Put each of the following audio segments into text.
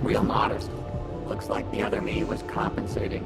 Real modest. Looks like the other me was compensating.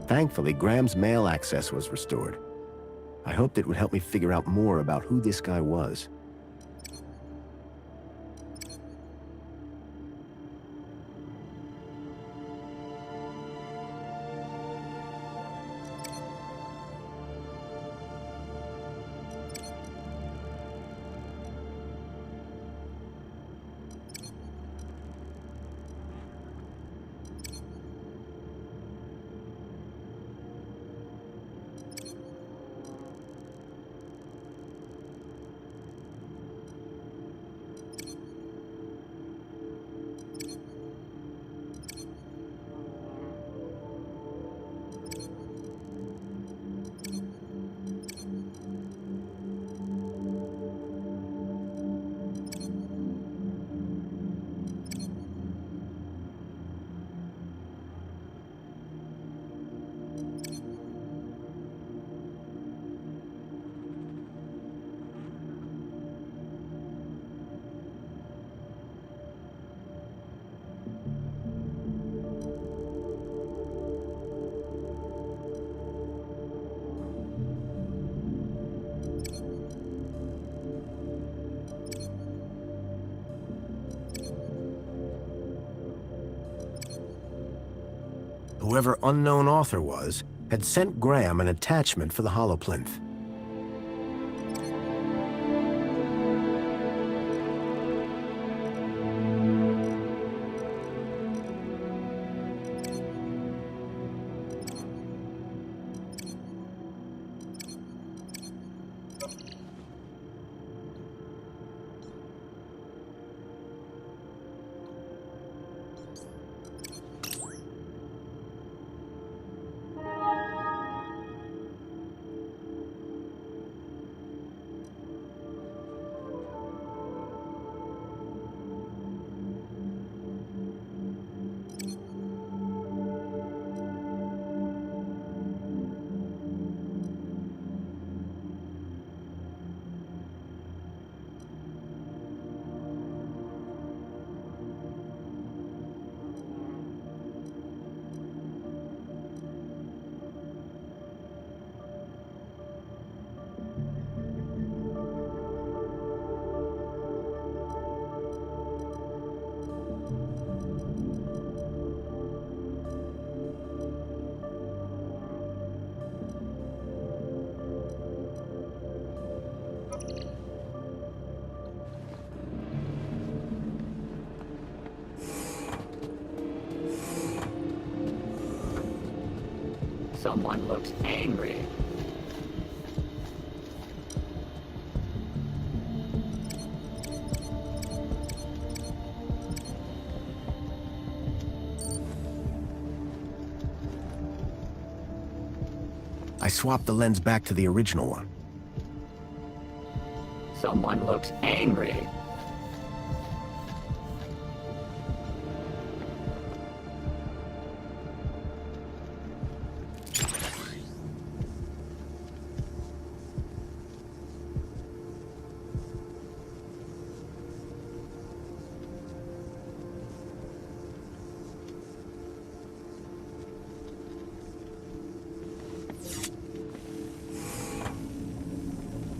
Thankfully, Graham's mail access was restored. I hoped it would help me figure out more about who this guy was. Whoever unknown author was, had sent Graham an attachment for the holoplinth. Someone looks angry. I swapped the lens back to the original one. Someone looks angry.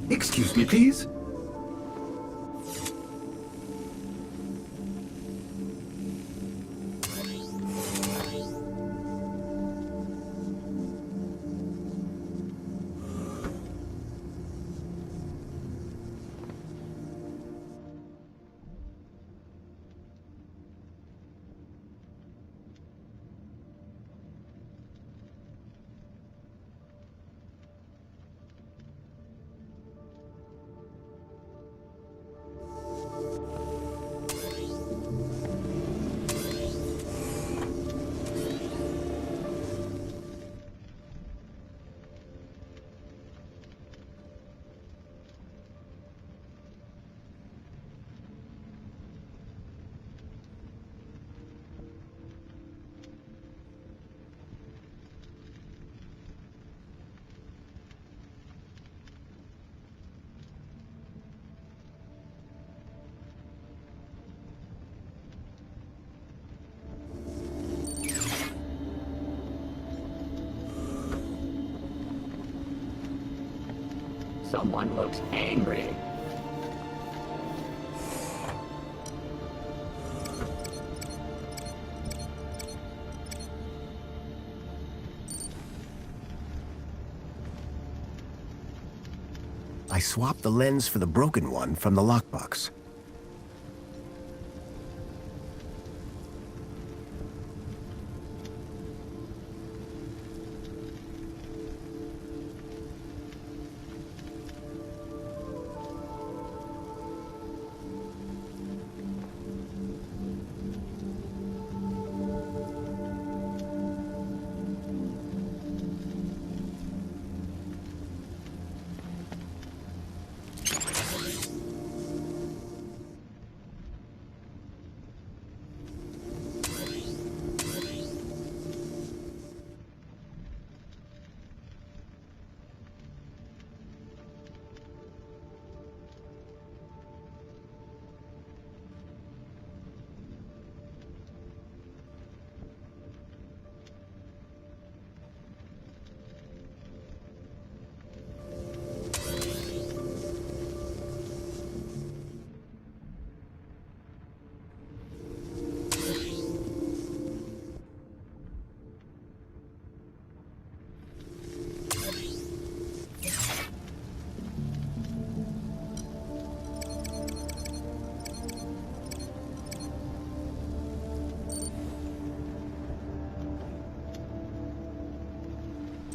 Excuse me, please. Someone looks angry. I swapped the lens for the broken one from the lockbox.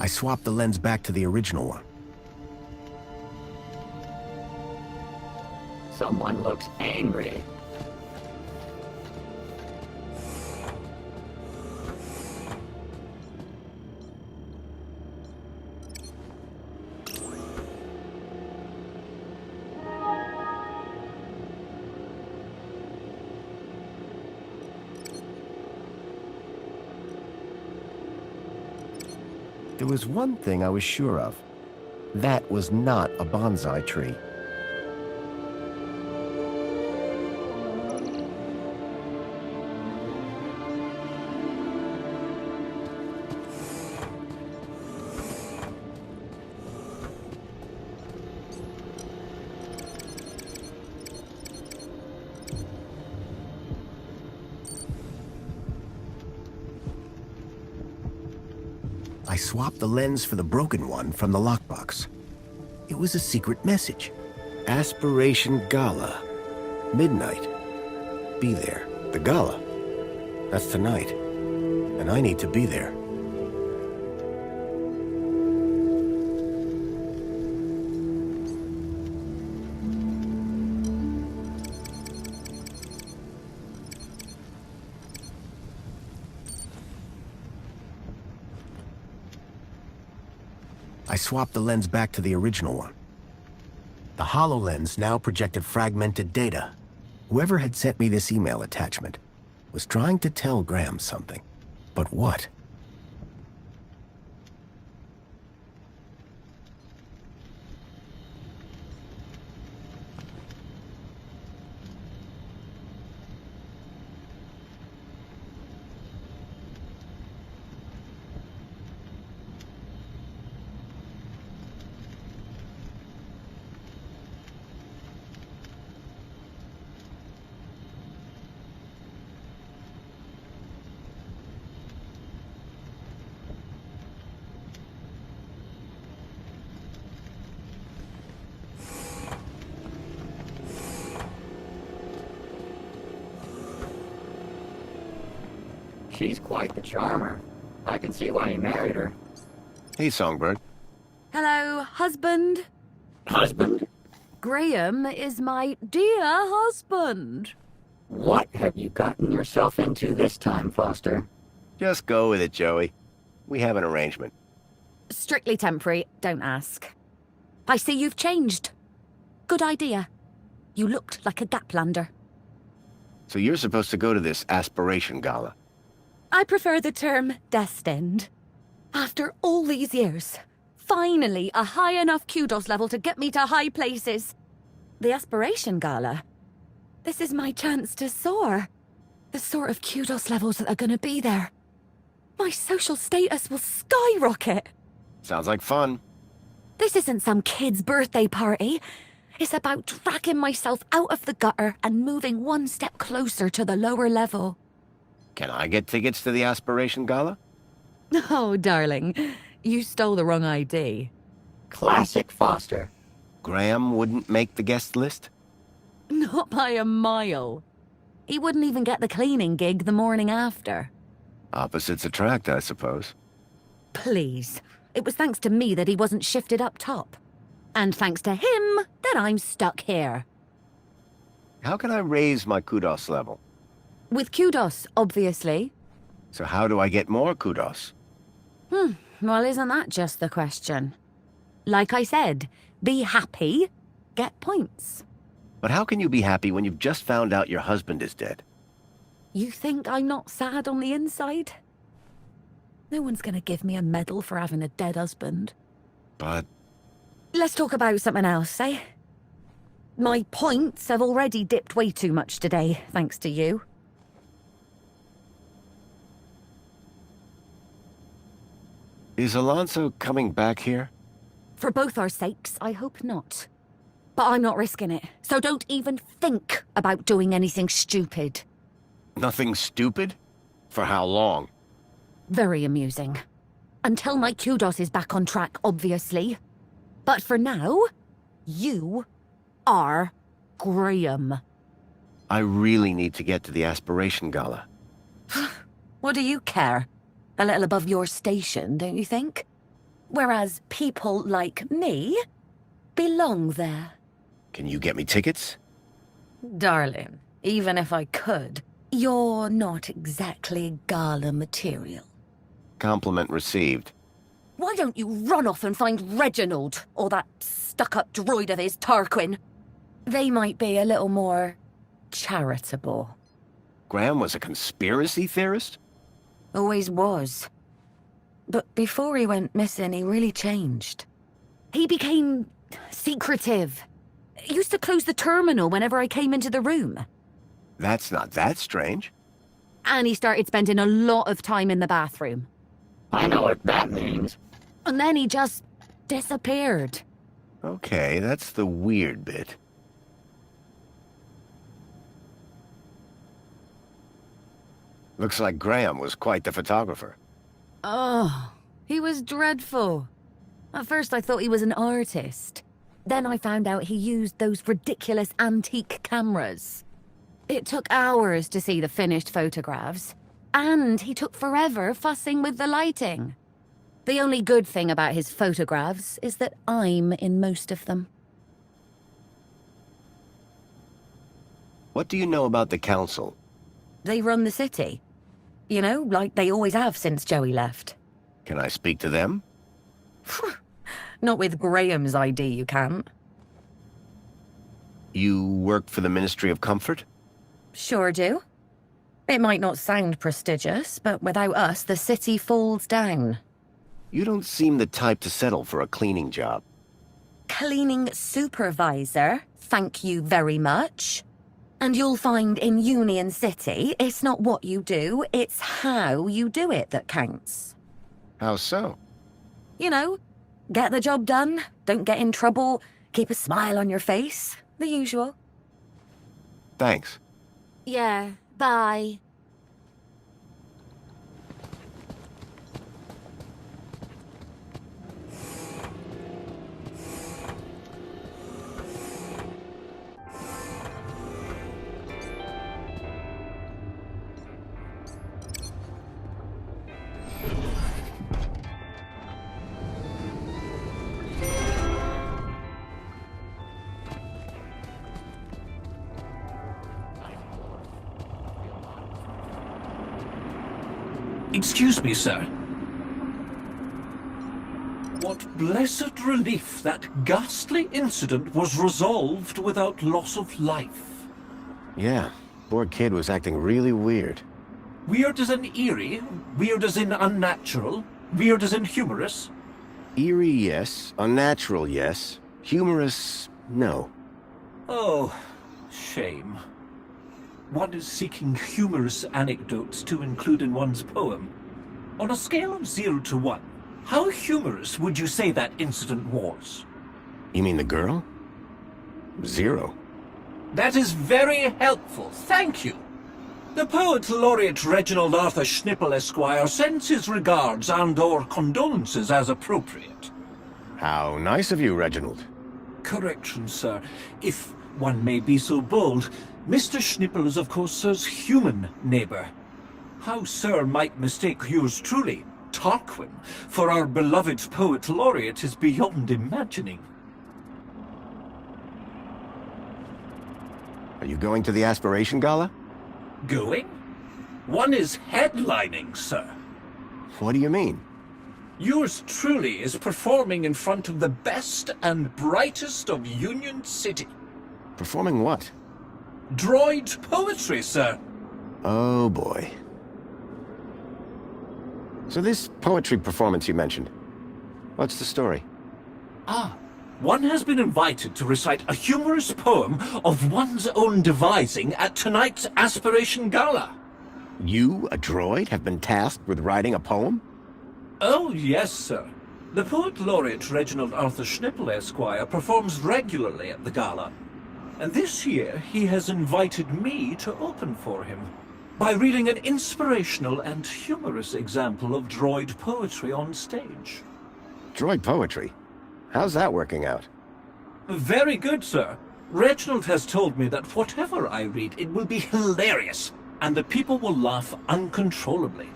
I swapped the lens back to the original one. Someone looks angry. There was one thing I was sure of. That was not a bonsai tree. I swapped the lens for the broken one from the lockbox. It was a secret message. Aspiration Gala. Midnight. Be there. The gala. That's tonight. And I need to be there. I swapped the lens back to the original one. The HoloLens now projected fragmented data. Whoever had sent me this email attachment was trying to tell Graham something. But what? She's quite the charmer. I can see why you married her. Hey, Songbird. Hello, husband. Husband? Graham is my dear husband. What have you gotten yourself into this time, Foster? Just go with it, Joey. We have an arrangement. Strictly temporary, don't ask. I see you've changed. Good idea. You looked like a Gaplander. So you're supposed to go to this aspiration gala. I prefer the term destined. After all these years, finally a high enough kudos level to get me to high places. The Aspiration Gala. This is my chance to soar. The sort of kudos levels that are gonna be there. My social status will skyrocket. Sounds like fun. This isn't some kid's birthday party. It's about dragging myself out of the gutter and moving one step closer to the lower level. Can I get tickets to the Aspiration Gala? Oh, darling, you stole the wrong ID. Classic Foster. Graham wouldn't make the guest list? Not by a mile. He wouldn't even get the cleaning gig the morning after. Opposites attract, I suppose. Please. It was thanks to me that he wasn't shifted up top. And thanks to him that I'm stuck here. How can I raise my kudos level? With kudos, obviously. So how do I get more kudos? Well, isn't that just the question? Like I said, be happy, get points. But how can you be happy when you've just found out your husband is dead? You think I'm not sad on the inside? No one's gonna give me a medal for having a dead husband. But... Let's talk about something else, eh? My points have already dipped way too much today, thanks to you. Is Alonso coming back here? For both our sakes, I hope not. But I'm not risking it, so don't even think about doing anything stupid. Nothing stupid? For how long? Very amusing. Until my kudos is back on track, obviously. But for now, you are Graham. I really need to get to the Aspiration Gala. What do you care? A little above your station, don't you think? Whereas people like me belong there. Can you get me tickets? Darling, even if I could, you're not exactly gala material. Compliment received. Why don't you run off and find Reginald, or that stuck-up droid of his, Tarquin? They might be a little more charitable. Graham was a conspiracy theorist? Always was. But before he went missing, he really changed. He became secretive. Used to close the terminal whenever I came into the room. That's not that strange. And he started spending a lot of time in the bathroom. I know what that means. And then he just disappeared. Okay, that's the weird bit. Looks like Graham was quite the photographer. Oh, he was dreadful. At first I thought he was an artist. Then I found out he used those ridiculous antique cameras. It took hours to see the finished photographs. And he took forever fussing with the lighting. The only good thing about his photographs is that I'm in most of them. What do you know about the council? They run the city. You know, like they always have since Joey left. Can I speak to them? Not with Graham's ID, you can't. You work for the Ministry of Comfort? Sure do. It might not sound prestigious, but without us, the city falls down. You don't seem the type to settle for a cleaning job. Cleaning supervisor, thank you very much. And you'll find in Union City, it's not what you do, it's how you do it that counts. How so? You know, get the job done, don't get in trouble, keep a smile on your face, the usual. Thanks. Yeah, bye. Excuse me, sir. What blessed relief that ghastly incident was resolved without loss of life. Yeah, poor kid was acting really weird. Weird as in eerie, weird as in unnatural, weird as in humorous. Eerie, yes. Unnatural, yes. Humorous, no. Oh, shame. One is seeking humorous anecdotes to include in one's poem. On a scale of 0 to 1, How humorous would you say that incident was? You mean the girl? 0. That is very helpful, thank you. The Poet Laureate Reginald Arthur Schnipple Esquire sends his regards and/or condolences as appropriate. How nice of you, Reginald. Correction, sir. If one may be so bold, Mr. Schnipple is of course sir's human neighbour. How sir might mistake yours truly, Tarquin, for our beloved Poet Laureate is beyond imagining. Are you going to the Aspiration Gala? Going? One is headlining, sir. What do you mean? Yours truly is performing in front of the best and brightest of Union City. Performing what? Droid poetry, sir. Oh boy. So this poetry performance you mentioned, what's the story? One has been invited to recite a humorous poem of one's own devising at tonight's Aspiration Gala. You, a droid, have been tasked with writing a poem? Oh, yes, sir. The Poet Laureate Reginald Arthur Schnipple Esquire performs regularly at the gala. And this year he has invited me to open for him by reading an inspirational and humorous example of droid poetry on stage. Droid poetry? How's that working out? Very good, sir. Reginald has told me that whatever I read, it will be hilarious, and the people will laugh uncontrollably.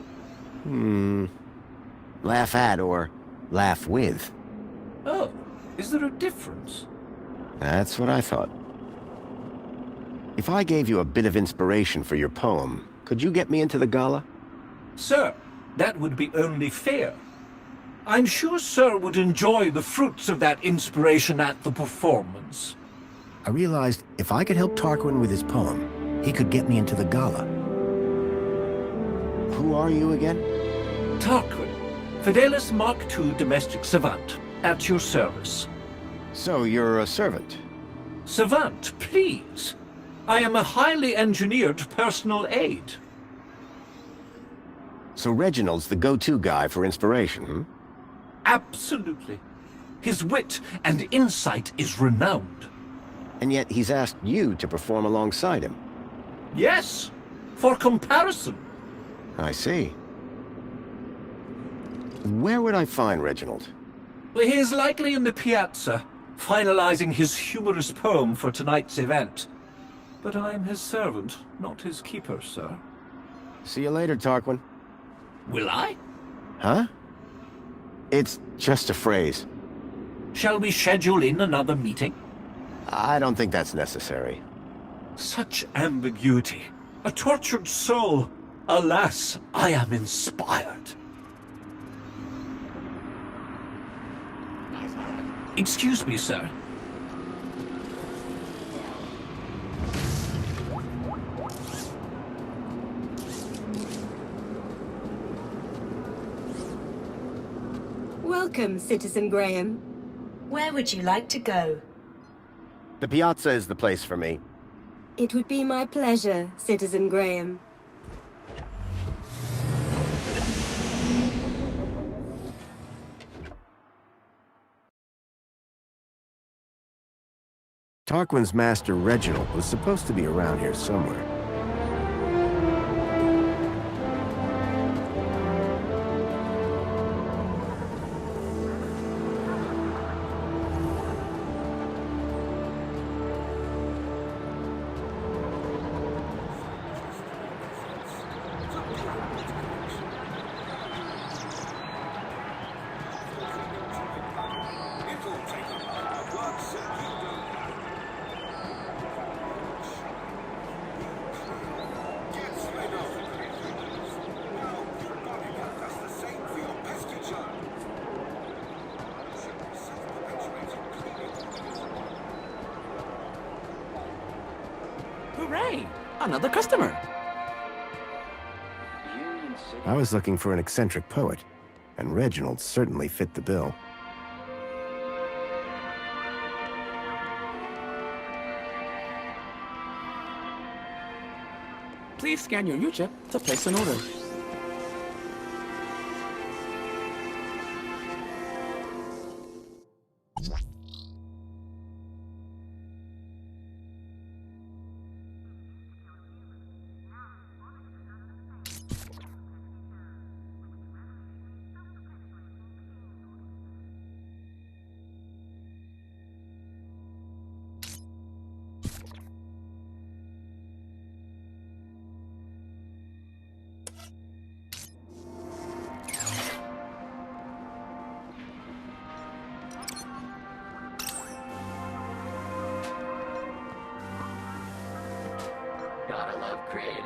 Laugh at or laugh with? Oh, is there a difference? That's what I thought. If I gave you a bit of inspiration for your poem, could you get me into the gala? Sir, that would be only fair. I'm sure sir would enjoy the fruits of that inspiration at the performance. I realized if I could help Tarquin with his poem, he could get me into the gala. Who are you again? Tarquin, Fidelis Mark II domestic savant, at your service. So you're a servant? Savant, please. I am a highly engineered personal aid. So Reginald's the go-to guy for inspiration, hmm? Absolutely. His wit and insight is renowned. And yet he's asked you to perform alongside him. Yes, for comparison. I see. Where would I find Reginald? He is likely in the piazza, finalizing his humorous poem for tonight's event. But I am his servant, not his keeper, sir. See you later, Tarquin. Will I? Huh? It's just a phrase. Shall we schedule in another meeting? I don't think that's necessary. Such ambiguity. A tortured soul. Alas, I am inspired. Excuse me, sir. Welcome, Citizen Graham. Where would you like to go? The piazza is the place for me. It would be my pleasure, Citizen Graham. Tarquin's master, Reginald, was supposed to be around here somewhere. Hooray! Another customer! I was looking for an eccentric poet, and Reginald certainly fit the bill. Please scan your U-chip to place an order.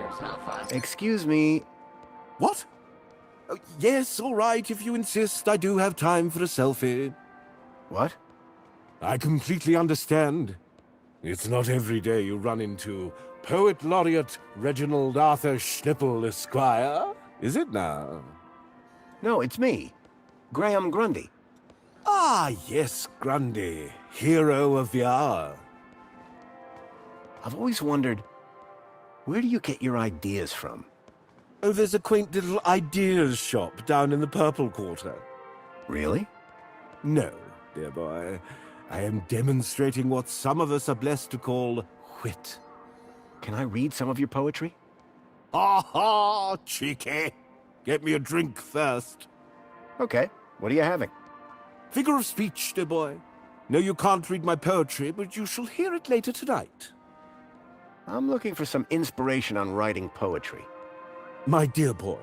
pictures, how fun. Excuse me. What? Oh, yes, all right, if you insist, I do have time for a selfie. What? I completely understand. It's not every day you run into Poet Laureate Reginald Arthur Schnippel, Esquire, is it now? No, it's me. Graham Grundy. Ah, yes, Grundy, hero of the hour. I've always wondered, where do you get your ideas from? Oh, there's a quaint little ideas shop down in the Purple Quarter. Really? No, dear boy. I am demonstrating what some of us are blessed to call wit. Can I read some of your poetry? Ha ha, cheeky. Get me a drink first. Okay. What are you having? Figure of speech, dear boy. No, you can't read my poetry, but you shall hear it later tonight. I'm looking for some inspiration on writing poetry. My dear boy,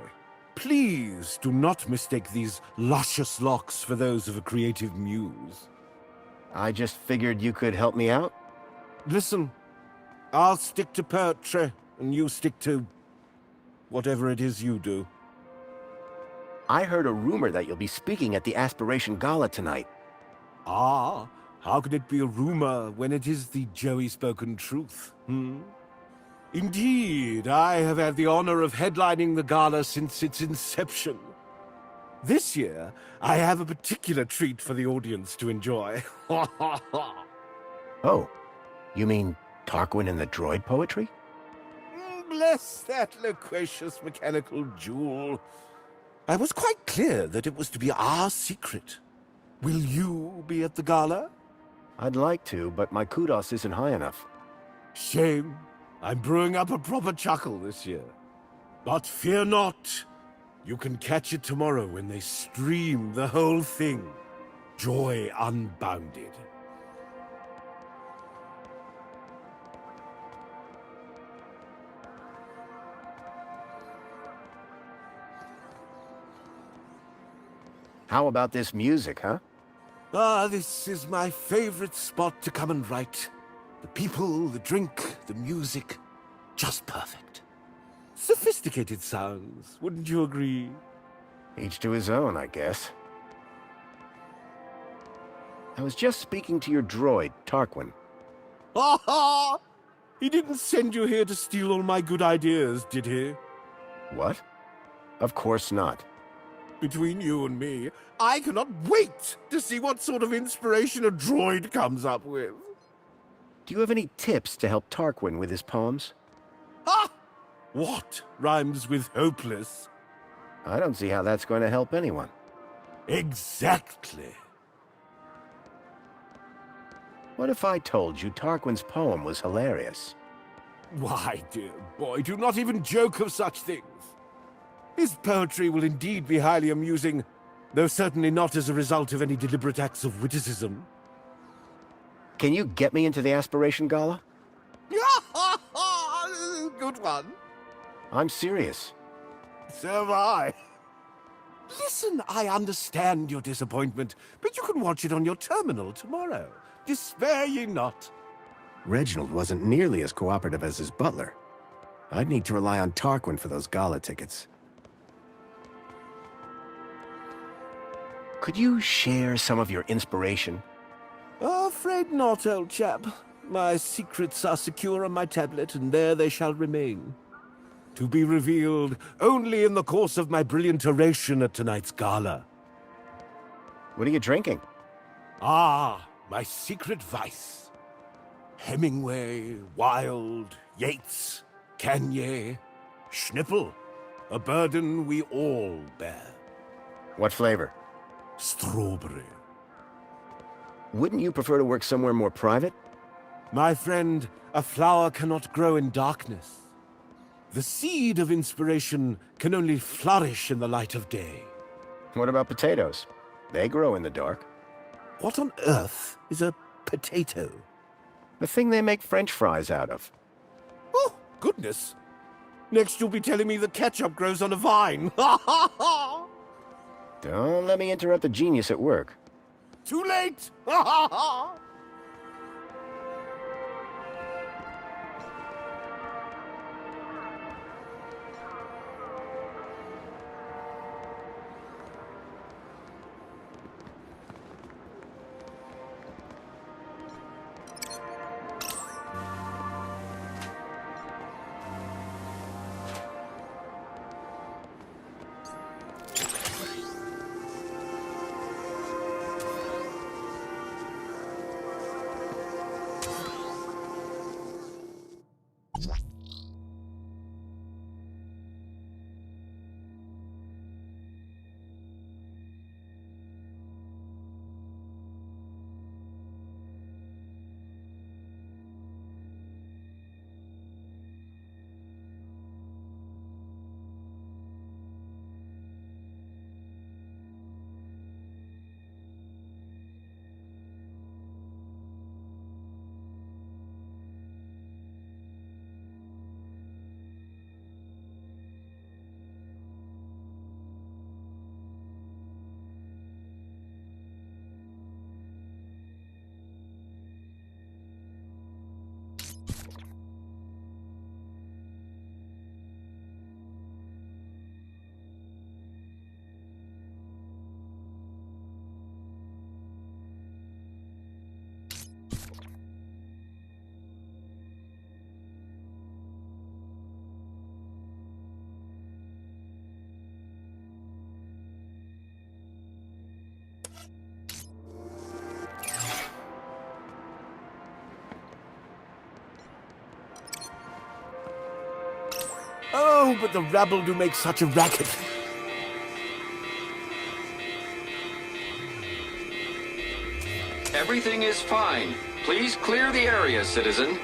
please do not mistake these luscious locks for those of a creative muse. I just figured you could help me out. Listen, I'll stick to poetry, and you stick to whatever it is you do. I heard a rumor that you'll be speaking at the Aspiration Gala tonight. Ah, how could it be a rumor when it is the Joey spoken truth, Indeed, I have had the honor of headlining the gala since its inception. This year, I have a particular treat for the audience to enjoy. Oh, you mean Tarquin and the droid poetry? Bless that loquacious mechanical jewel. I was quite clear that it was to be our secret. Will you be at the gala? I'd like to, but my kudos isn't high enough. Shame. I'm brewing up a proper chuckle this year. But fear not. You can catch it tomorrow when they stream the whole thing. Joy unbounded. How about this music, huh? Ah, this is my favorite spot to come and write. The people, the drink, the music. Just perfect. Sophisticated sounds, wouldn't you agree? Each to his own, I guess. I was just speaking to your droid, Tarquin. Ha ha! He didn't send you here to steal all my good ideas, did he? What? Of course not. Between you and me, I cannot wait to see what sort of inspiration a droid comes up with. Do you have any tips to help Tarquin with his poems? Ha! What rhymes with hopeless? I don't see how that's going to help anyone. Exactly. What if I told you Tarquin's poem was hilarious? Why, dear boy, do not even joke of such things. His poetry will indeed be highly amusing, though certainly not as a result of any deliberate acts of witticism. Can you get me into the Aspiration Gala? Good one. I'm serious. So am I. Listen, I understand your disappointment, but you can watch it on your terminal tomorrow. Despair ye not. Reginald wasn't nearly as cooperative as his butler. I'd need to rely on Tarquin for those gala tickets. Could you share some of your inspiration? Afraid not, old chap. My secrets are secure on my tablet, and there they shall remain. To be revealed only in the course of my brilliant oration at tonight's gala. What are you drinking? Ah, my secret vice. Hemingway, Wilde, Yeats, Kanye, Schnippel. A burden we all bear. What flavor? Strawberry. Wouldn't you prefer to work somewhere more private? My friend, a flower cannot grow in darkness. The seed of inspiration can only flourish in the light of day. What about potatoes? They grow in the dark. What on earth is a potato? The thing they make French fries out of. Oh, goodness. Next you'll be telling me that ketchup grows on a vine. Don't let me interrupt the genius at work. Too late. Who but the rabble do make such a racket? Everything is fine. Please clear the area, citizen.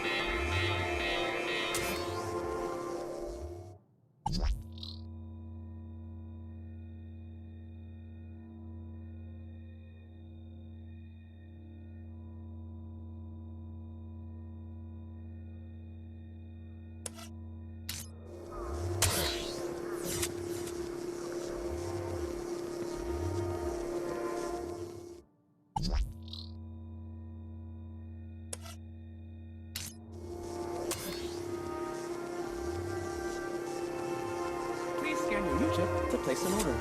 Please scan your U-chip to place an order.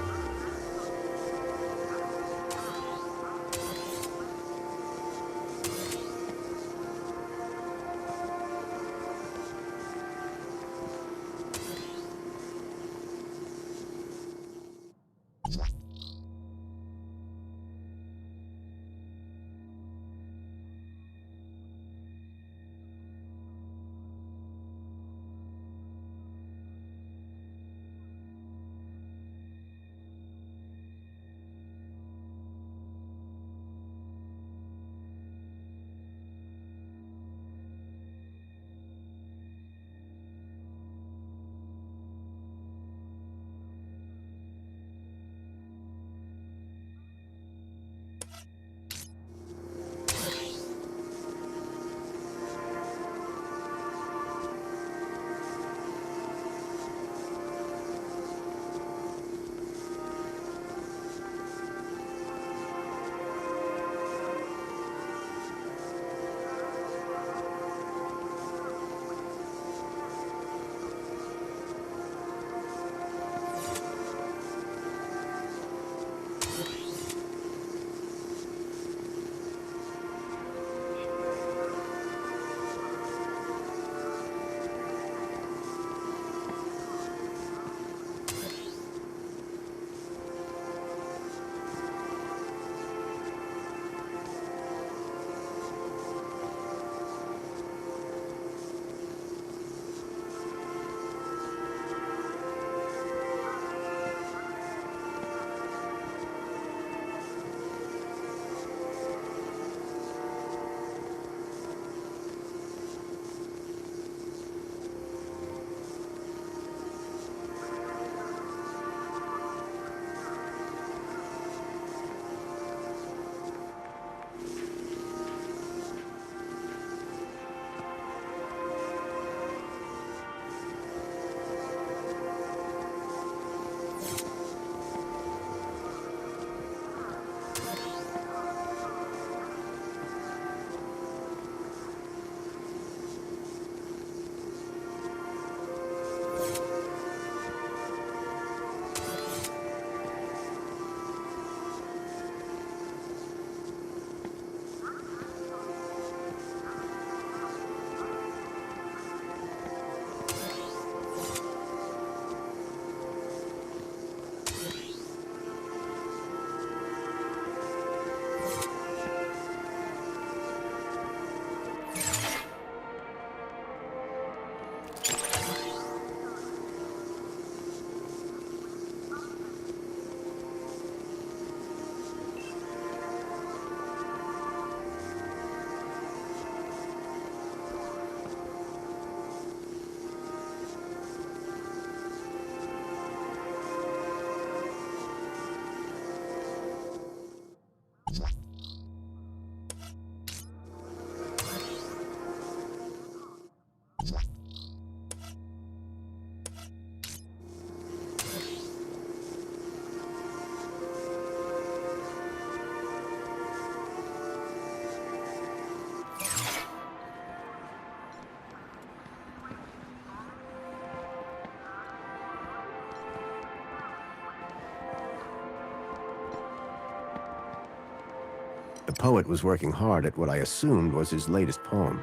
The poet was working hard at what I assumed was his latest poem.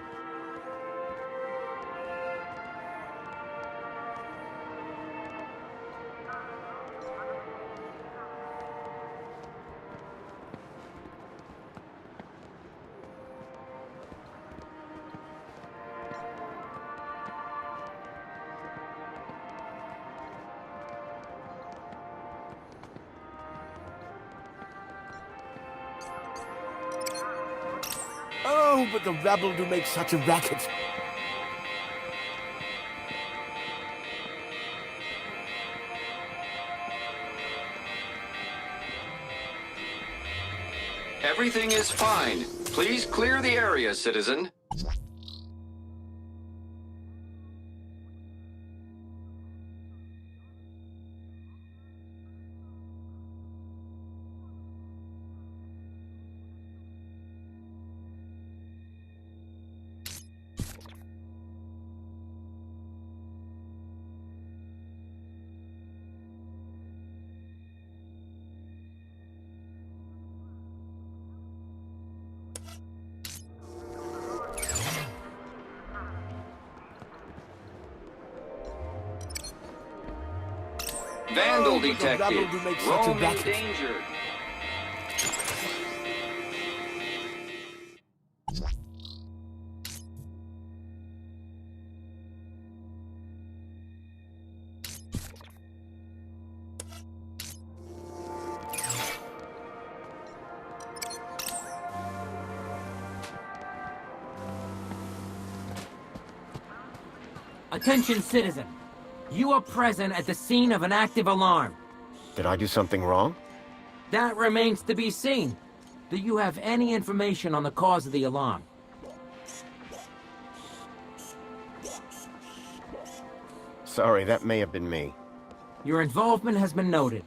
Oh, but the rabble do make such a racket. Everything is fine. Please clear the area, citizen. Vandal detected. rabble do make such a Roam in racket. danger. Attention, citizen. You are present at the scene of an active alarm. Did I do something wrong? That remains to be seen. Do you have any information on the cause of the alarm? Sorry, that may have been me. Your involvement has been noted.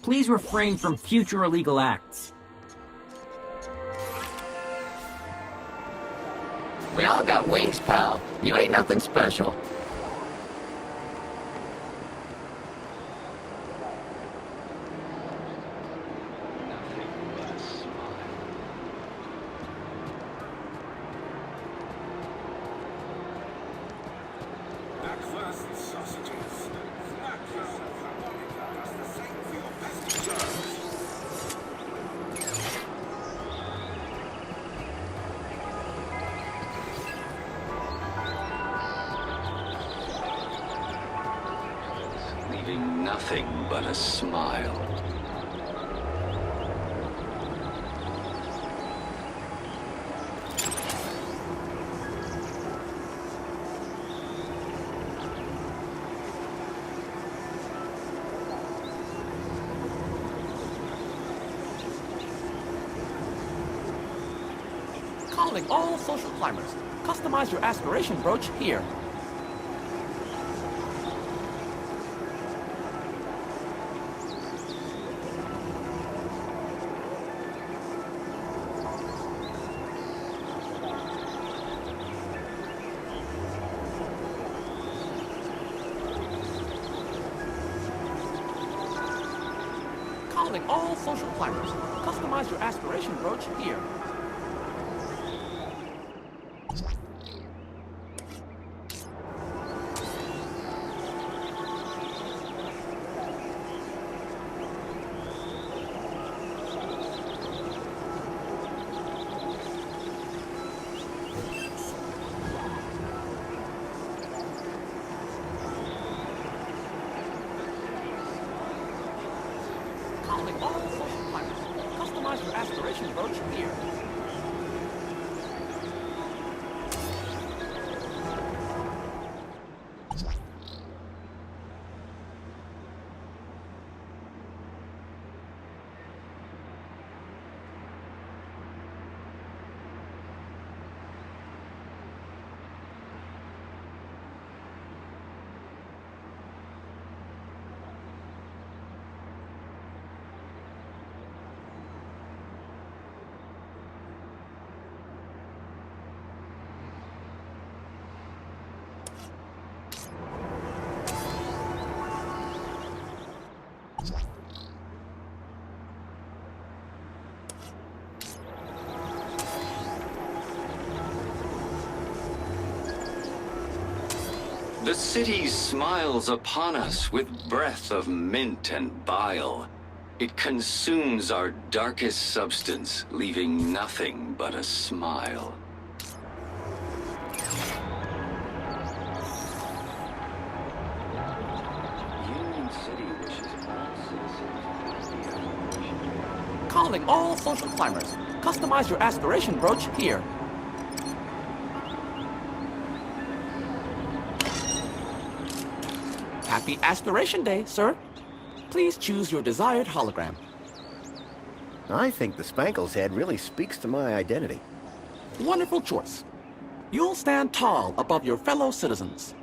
Please refrain from future illegal acts. We all got wings, pal. You ain't nothing special. Leaving nothing but a smile. Calling all social climbers. Customize your aspiration brooch here. Calling all social climbers. Customize your aspiration brooch here. Calling all social climbers. Customize your aspiration brooch here. The city smiles upon us with breath of mint and bile. It consumes our darkest substance, leaving nothing but a smile. Union City wishes all citizens to be Calling all social climbers. Customize your aspiration brooch here. Happy Aspiration Day, sir. Please choose your desired hologram. I think the Spankle's head really speaks to my identity. Wonderful choice. You'll stand tall above your fellow citizens.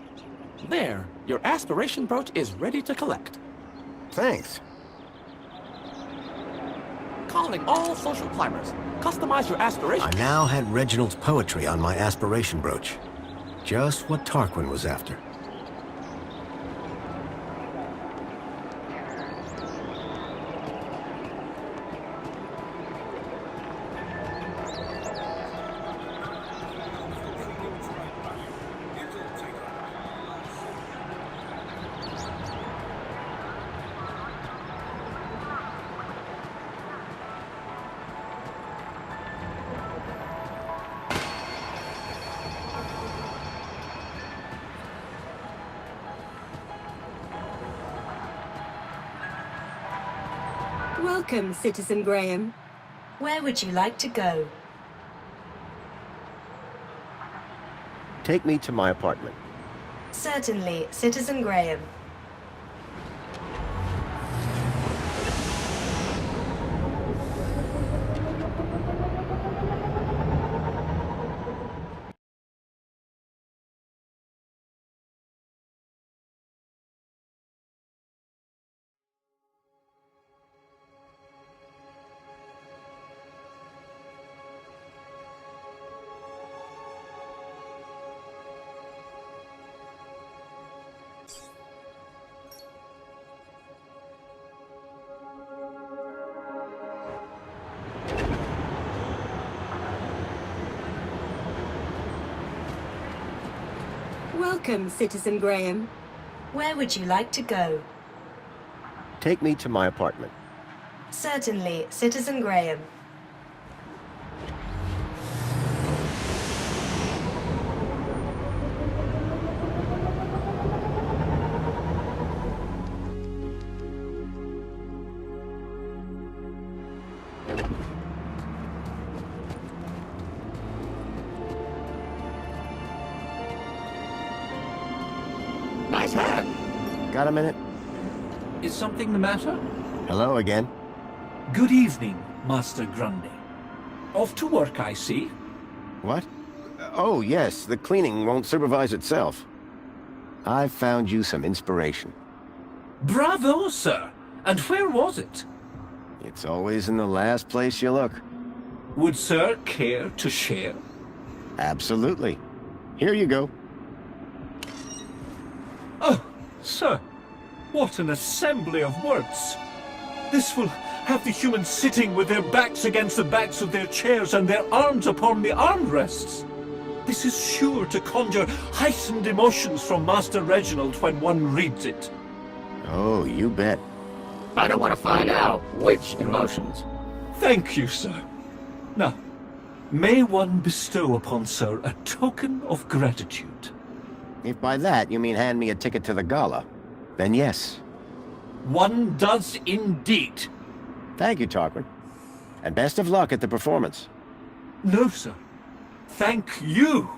There, your aspiration brooch is ready to collect. Thanks. Calling all social climbers. Customize your aspiration. I now had Reginald's poetry on my aspiration brooch. Just what Tarquin was after. Welcome, Citizen Graham. Where would you like to go? Take me to my apartment. Certainly, Citizen Graham. Welcome, Citizen Graham. Where would you like to go? Take me to my apartment. Certainly, Citizen Graham. Nice hat. Got a minute? Is something the matter? Hello again. Good evening, Master Grundy. Off to work, I see. What? Oh, yes, the cleaning won't supervise itself. I've found you some inspiration. Bravo, sir! And where was it? It's always in the last place you look. Would sir care to share? Absolutely. Here you go. Oh, sir, what an assembly of words! This will have the humans sitting with their backs against the backs of their chairs and their arms upon the armrests. This is sure to conjure heightened emotions from Master Reginald when one reads it. Oh, you bet. I don't want to find out which emotions. Thank you, sir. Now, may one bestow upon sir a token of gratitude? If by that you mean hand me a ticket to the gala, then yes. One does indeed. Thank you, Tarquin. And best of luck at the performance. No, sir. Thank you.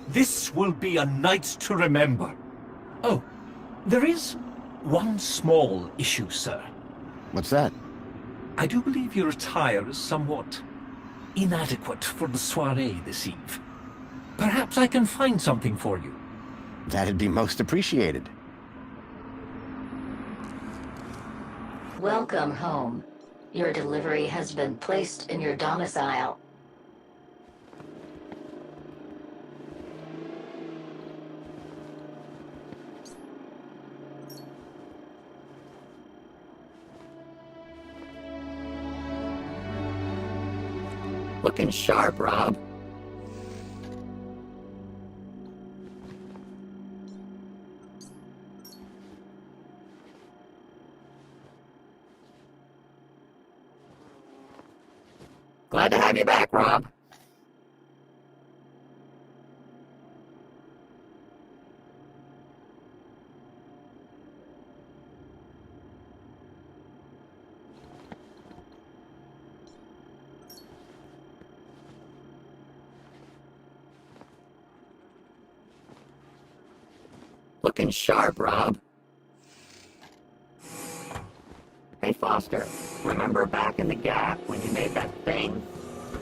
This will be a night to remember. Oh, there is one small issue, sir. What's that? I do believe your attire is somewhat inadequate for the soiree this eve. Perhaps I can find something for you. That'd be most appreciated. Welcome home. Your delivery has been placed in your domicile. Looking sharp, Rob. Glad to have you back, Rob. Looking sharp, Rob. Foster, remember back in the Gap when you made that thing?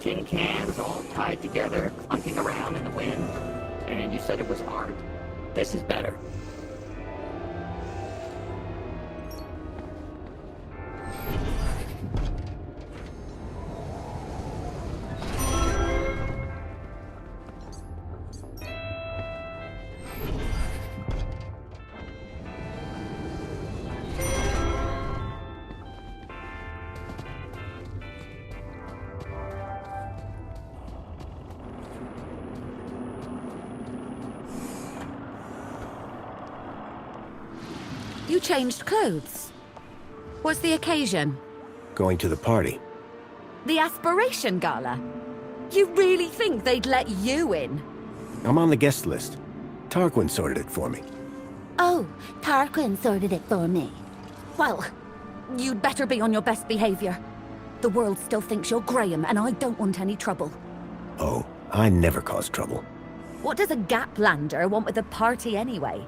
Tin cans all tied together, clunking around in the wind, and you said it was art. This is better. You changed clothes. What's the occasion? Going to the party. The Aspiration Gala? You really think they'd let you in? I'm on the guest list. Tarquin sorted it for me. Oh, Tarquin sorted it for me. Well, you'd better be on your best behavior. The world still thinks you're Graham, and I don't want any trouble. Oh, I never cause trouble. What does a Gaplander want with a party anyway?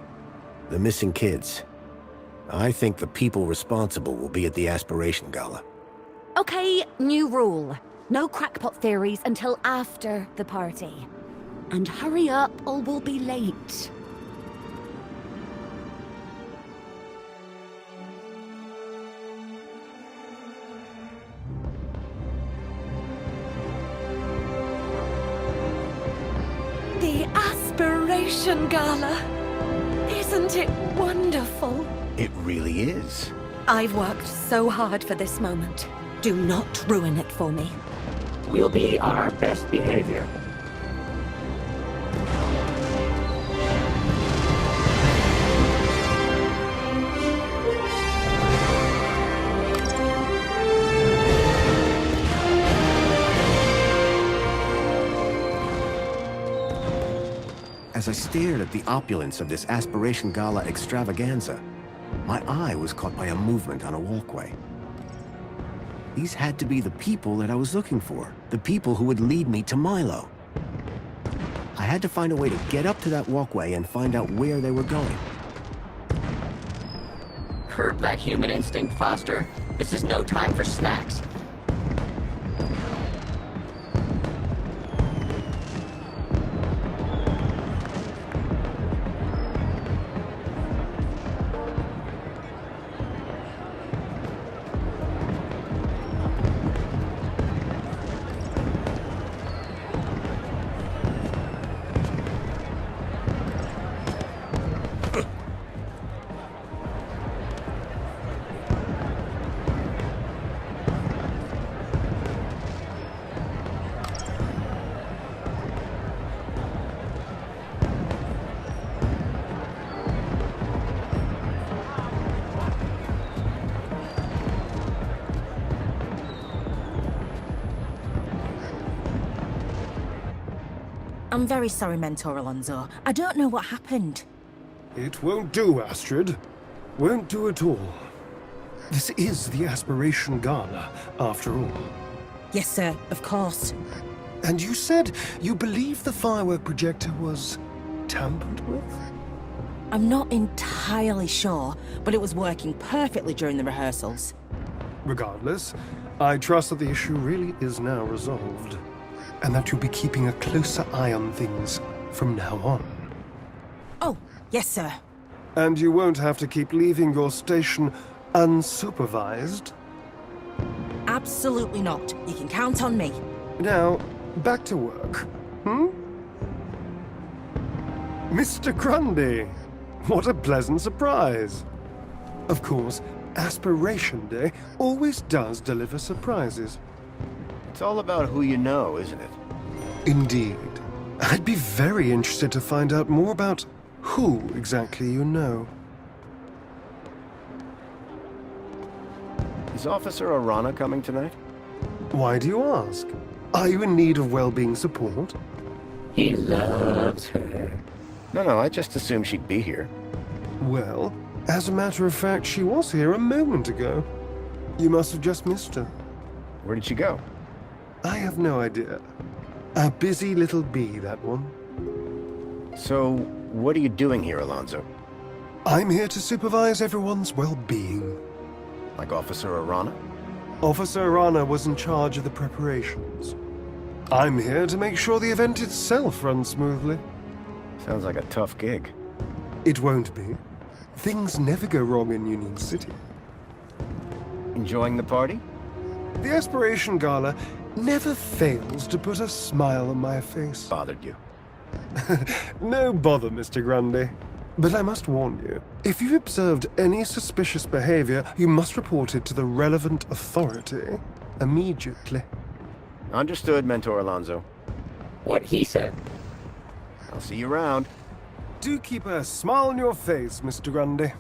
The missing kids. I think the people responsible will be at the Aspiration Gala. Okay, new rule. No crackpot theories until after the party. And hurry up or we'll be late. The Aspiration Gala. Isn't it wonderful? It really is. I've worked so hard for this moment. Do not ruin it for me. We'll be on our best behavior. As I stared at the opulence of this Aspiration Gala extravaganza, my eye was caught by a movement on a walkway. These had to be the people that I was looking for, the people who would lead me to Milo. I had to find a way to get up to that walkway and find out where they were going. Curb that human instinct, Foster. This is no time for snacks. I'm very sorry, Mentor Alonso. I don't know what happened. It won't do, Astrid. Won't do at all. This is the Aspiration Gala, after all. Yes, sir, of course. And you said you believe the firework projector was tampered with? I'm not entirely sure, but it was working perfectly during the rehearsals. Regardless, I trust that the issue really is now resolved, and that you'll be keeping a closer eye on things from now on. Oh, yes, sir. And you won't have to keep leaving your station unsupervised? Absolutely not. You can count on me. Now, back to work, Mr. Grundy, what a pleasant surprise. Of course, Aspiration Day always does deliver surprises. It's all about who you know, isn't it? Indeed. I'd be very interested to find out more about who exactly you know. Is Officer Arana coming tonight? Why do you ask? Are you in need of well-being support? He loves her. No, I just assumed she'd be here. Well, as a matter of fact, she was here a moment ago. You must have just missed her. Where did she go? I have no idea. A busy little bee, that one. So, what are you doing here, Alonso? I'm here to supervise everyone's well-being. Like Officer Arana? Officer Arana was in charge of the preparations. I'm here to make sure the event itself runs smoothly. Sounds like a tough gig. It won't be. Things never go wrong in Union City. Enjoying the party? The Aspiration Gala never fails to put a smile on my face. Bothered you? No bother, Mr. Grundy. But I must warn you, if you've observed any suspicious behavior, you must report it to the relevant authority immediately. Understood, Mentor Alonso. What he said. I'll see you around. Do keep a smile on your face, Mr. Grundy.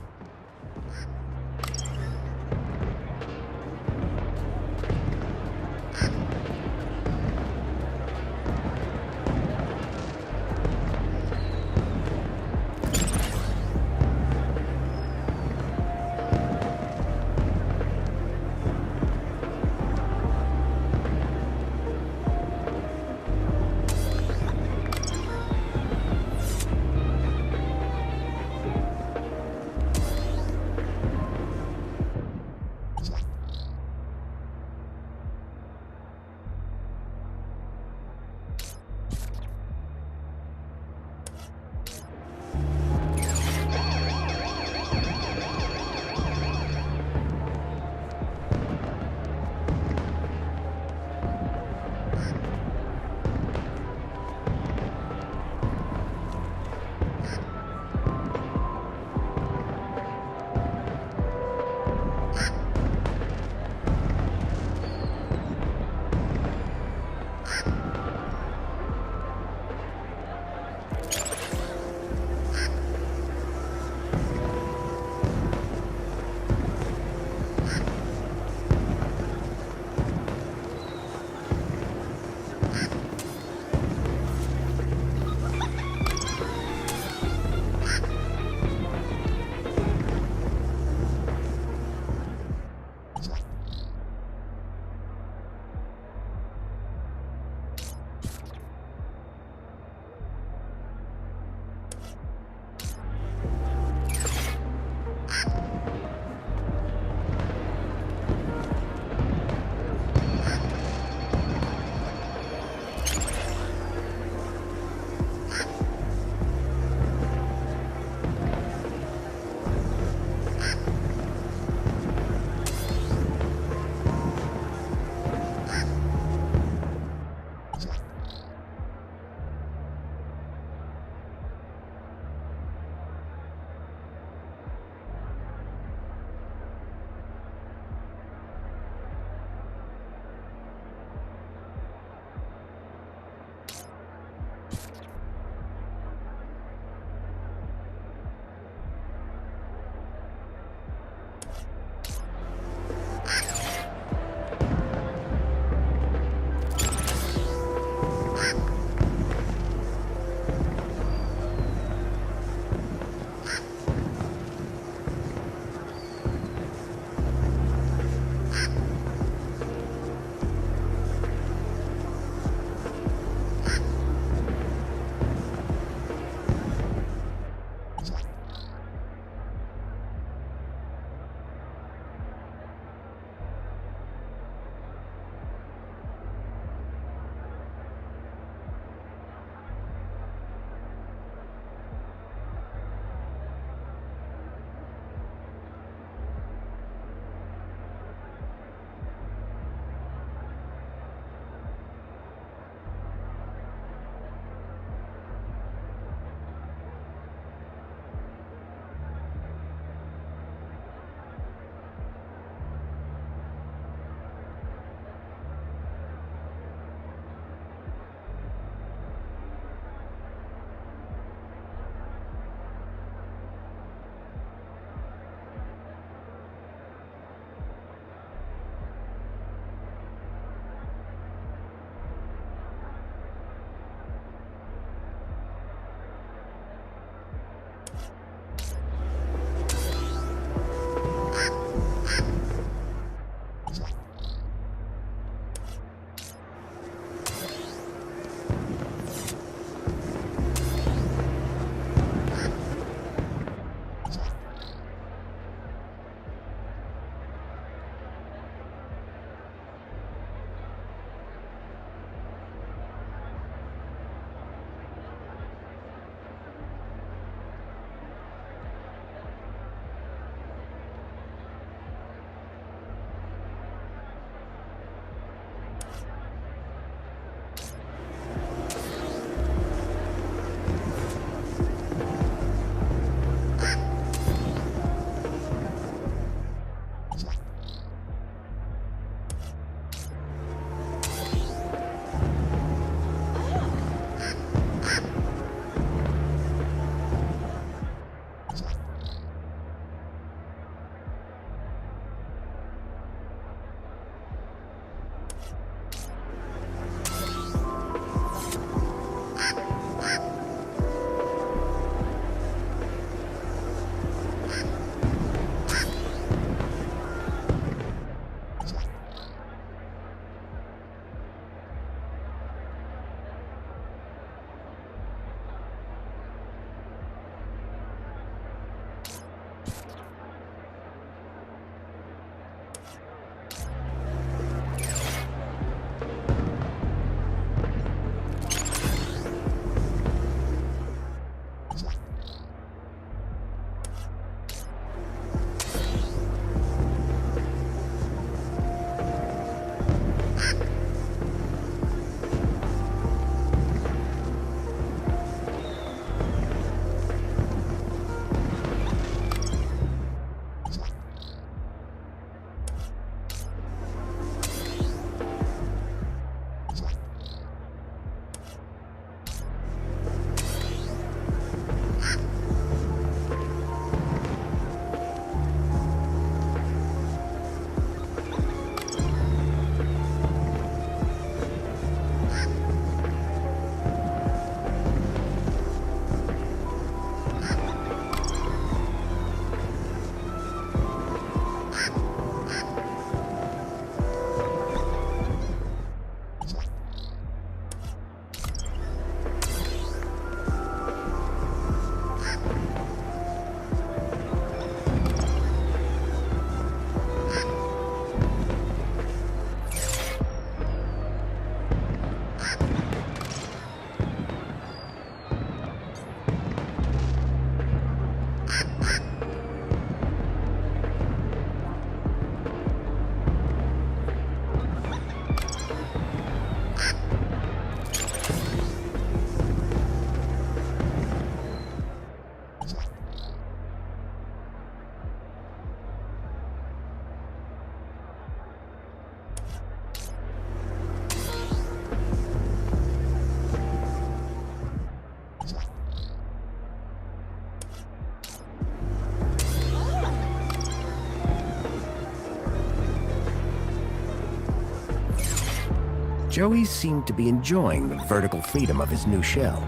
Joey seemed to be enjoying the vertical freedom of his new shell.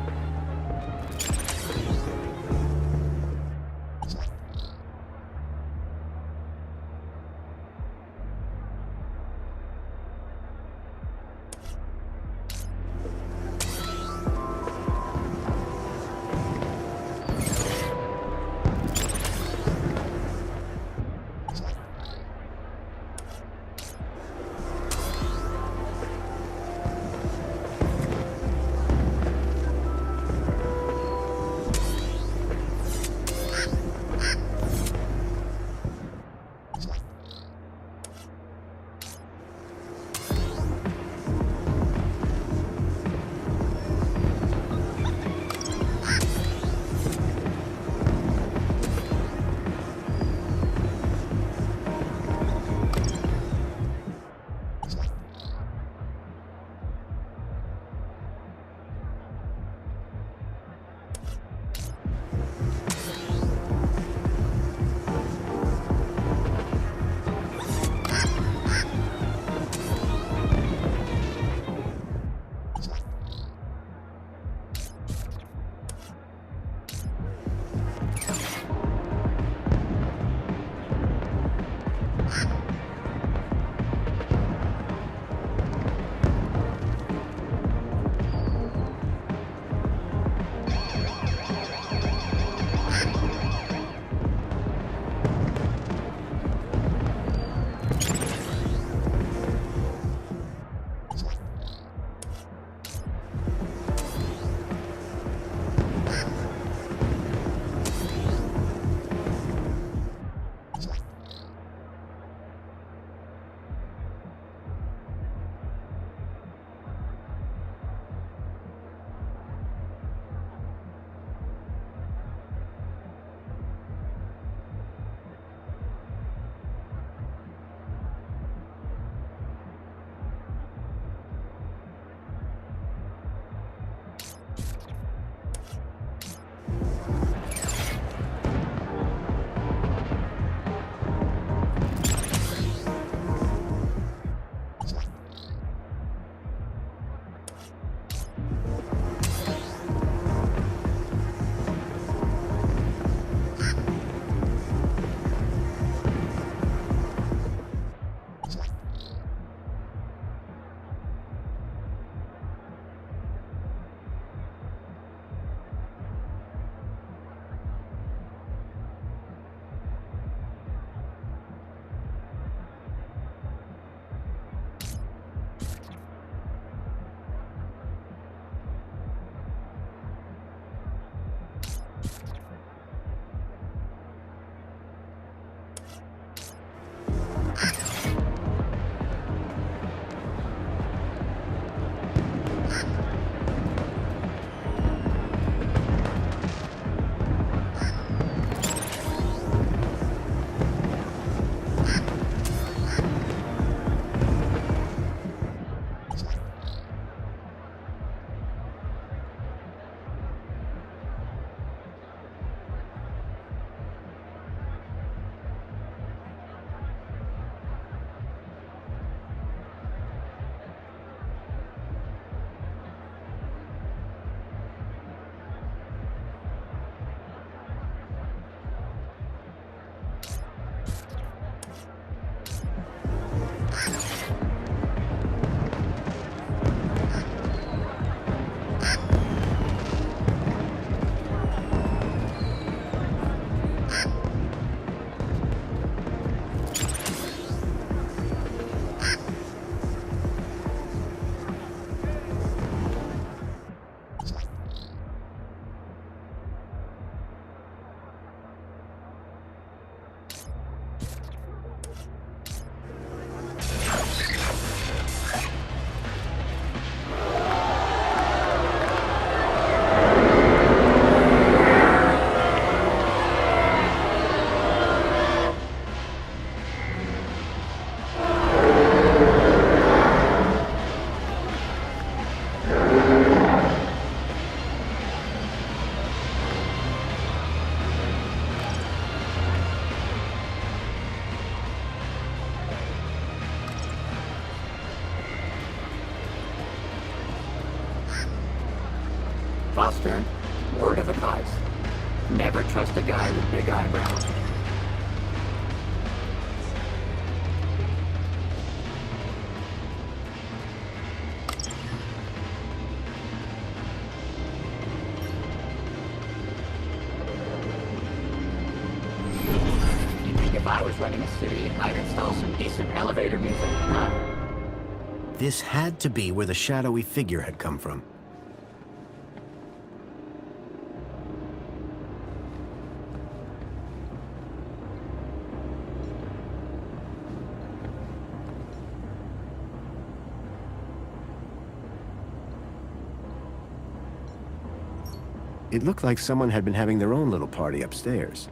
imposter, word of advice. Never trust a guy with big eyebrows. You think if I was running a city, I'd install some decent elevator music, huh? This had to be where the shadowy figure had come from. It looked like someone had been having their own little party upstairs.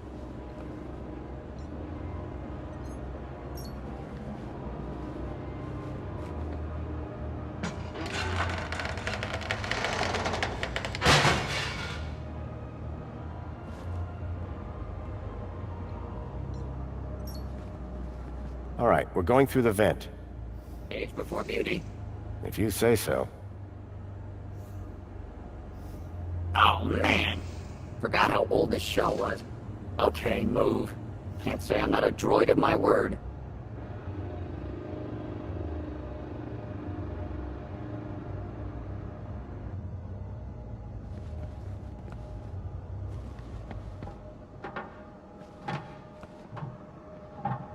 All right, we're going through the vent. Age before beauty. If you say so. Oh, man. Forgot how old this show was. Okay, move. Can't say I'm not a droid of my word.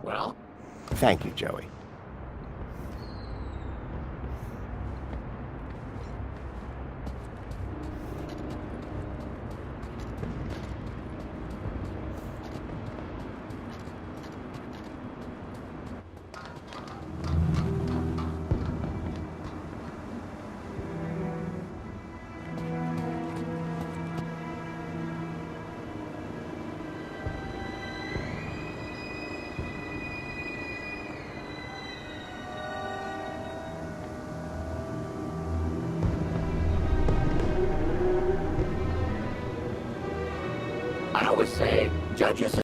Well? Thank you, Joey. I always say, judge yourself.